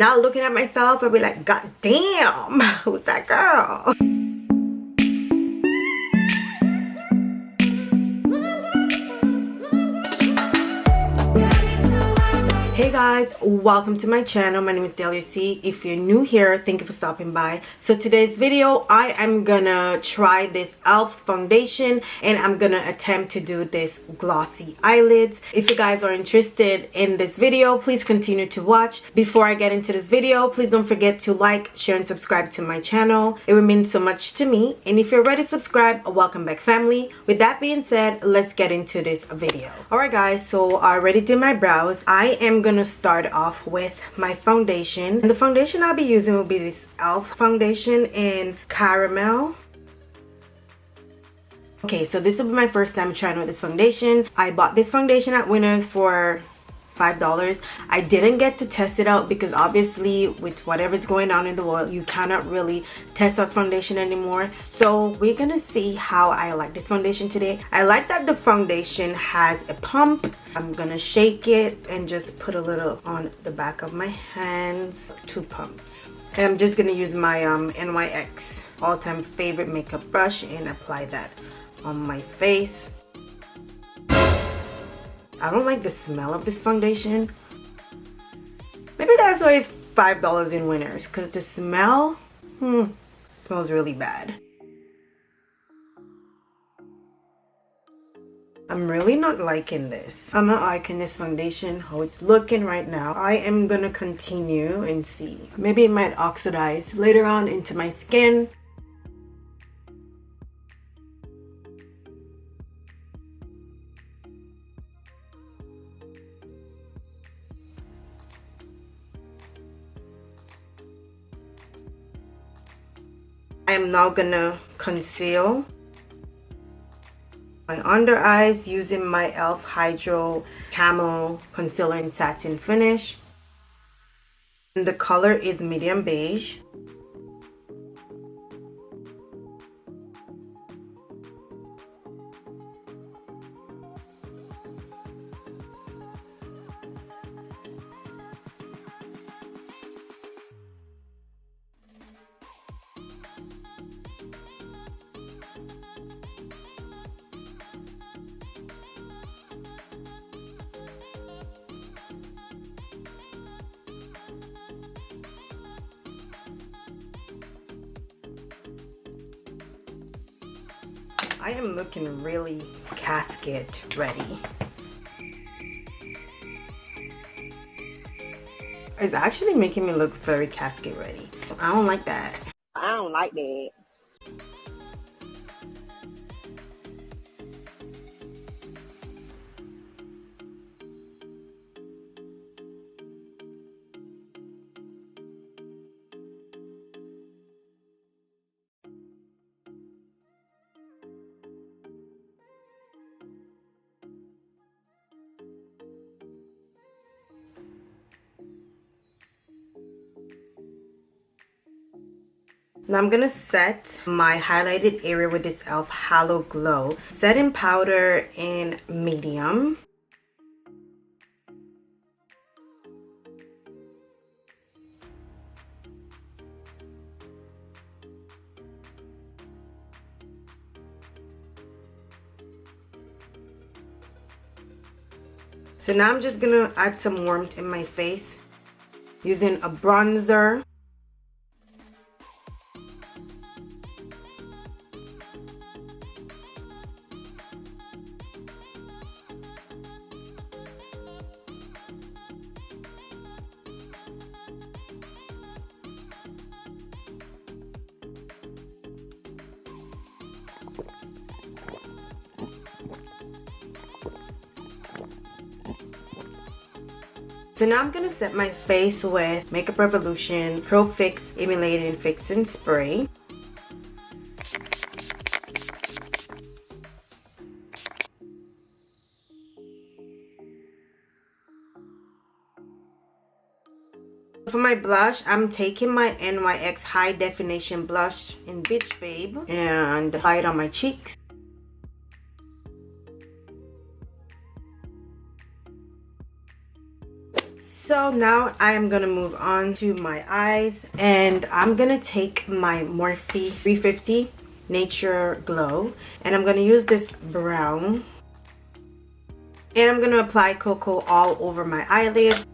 Now looking at myself, I'll be like, God damn, who's that girl? Hey guys, welcome to my channel. My name is Glossy. If you're new here, thank you for stopping by. So today's video, I am gonna try this e.l.f. foundation and I'm gonna attempt to do this glossy eyelids. If you guys are interested in this video, please continue to watch. Before I get into this video, please don't forget to like, share, and subscribe to my channel. It would mean so much to me. And if you're already subscribed, welcome back, family. With that being said, let's get into this video. Alright guys, so I already did my brows. I am gonna start off with my foundation, and the foundation I'll be using will be this e.l.f. foundation in caramel. Okay, so this will be my first time trying with this foundation. I bought this foundation at Winners for $5. I didn't get to test it out because obviously with whatever's going on in the world, you cannot really test out foundation anymore. So we're gonna see how I like this foundation today. I like that the foundation has a pump. I'm gonna shake it and just put a little on the back of my hands. 2 pumps. And I'm just gonna use my NYX all-time favorite makeup brush and apply that on my face. I don't like the smell of this foundation. Maybe that's why it's $5 in Winners, because the smell smells really bad. I'm really not liking this. I'm not liking this foundation, how it's looking right now. I am gonna continue and see. Maybe it might oxidize later on into my skin. I am now gonna conceal my under eyes using my e.l.f. Hydro Camo Concealer in Satin Finish. And the color is medium beige. I am looking really casket ready. It's actually making me look very casket ready. I don't like that. I don't like that. Now I'm gonna set my highlighted area with this e.l.f. Halo Glow setting powder in medium. So now I'm just gonna add some warmth in my face using a bronzer. So now I'm gonna set my face with Makeup Revolution Pro Fix Emulating Fixing Spray. For my blush, I'm taking my NYX High Definition Blush in Bitch Babe and apply it on my cheeks. So So now I am gonna move on to my eyes, and I'm gonna take my Morphe 350 Nature Glow, and I'm gonna use this brown, and I'm gonna apply cocoa all over my eyelids.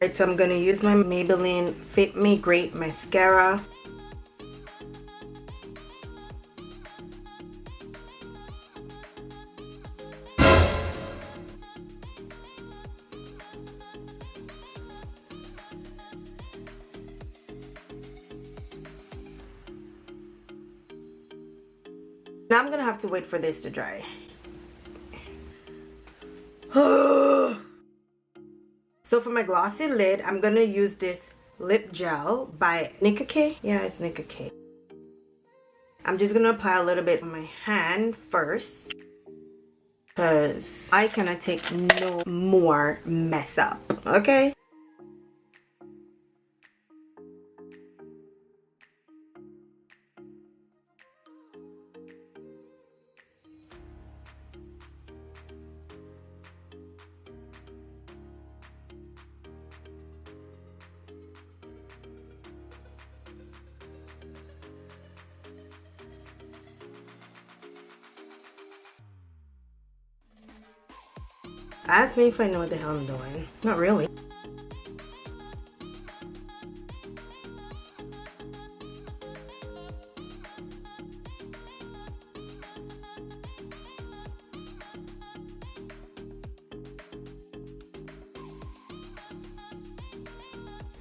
Alright, so I'm gonna use my Maybelline Fit Me Great Mascara. Now I'm gonna have to wait for this to dry. So for my glossy lid, I'm gonna use this lip gel by Nicka K. Yeah, it's Nicka K. I'm just gonna apply a little bit on my hand first, because I cannot take no more mess up, okay? Ask me if I know what the hell I'm doing. Not really.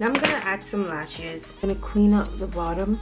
Now I'm gonna add some lashes. I'm gonna clean up the bottom.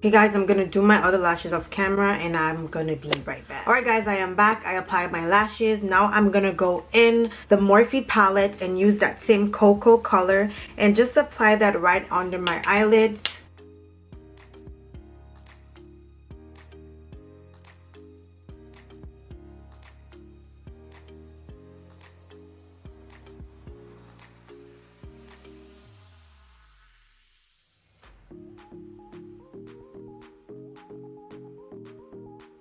Okay guys, I'm gonna do my other lashes off camera and I'm gonna be right back. Alright guys, I am back. I applied my lashes. Now I'm gonna go in the Morphe palette and use that same cocoa color and just apply that right under my eyelids.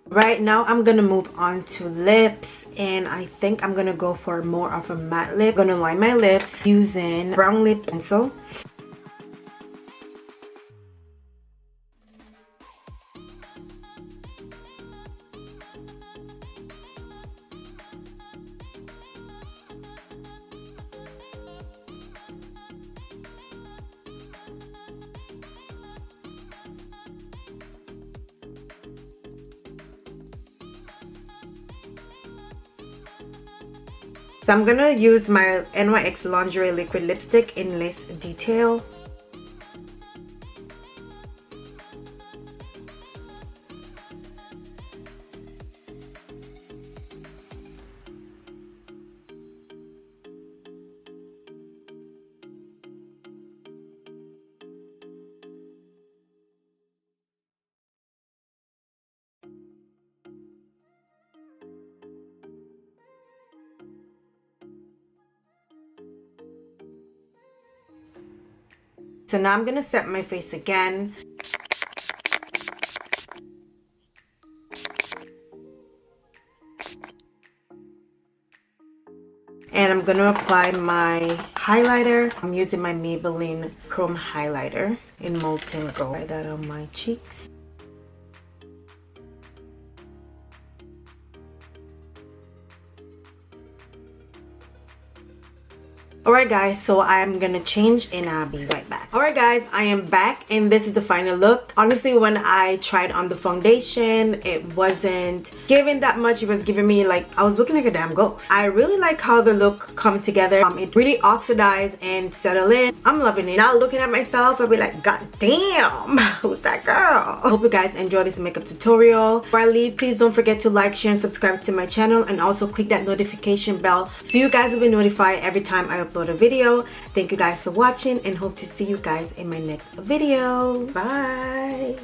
Right now I'm gonna move on to lips, and I think I'm gonna go for more of a matte lip. I'm gonna line my lips using brown lip pencil. So I'm gonna use my NYX Lingerie Liquid Lipstick in Lace Detail. So now I'm gonna set my face again. And I'm gonna apply my highlighter. I'm using my Maybelline Chrome Highlighter in Molten Gold. Apply that on my cheeks. Alright guys, so I'm gonna change and I'll be right back. Alright guys, I am back and this is the final look. Honestly, when I tried on the foundation, it wasn't giving that much. It was giving me like, I was looking like a damn ghost. I really like how the look come together. It really oxidized and settle in. I'm loving it. Now looking at myself, I'll be like, god damn, who's that girl? I hope you guys enjoy this makeup tutorial. Before I leave, please don't forget to like, share, and subscribe to my channel, and also click that notification bell so you guys will be notified every time I upload a video. Thank you guys for watching and hope to see you guys in my next video. Bye.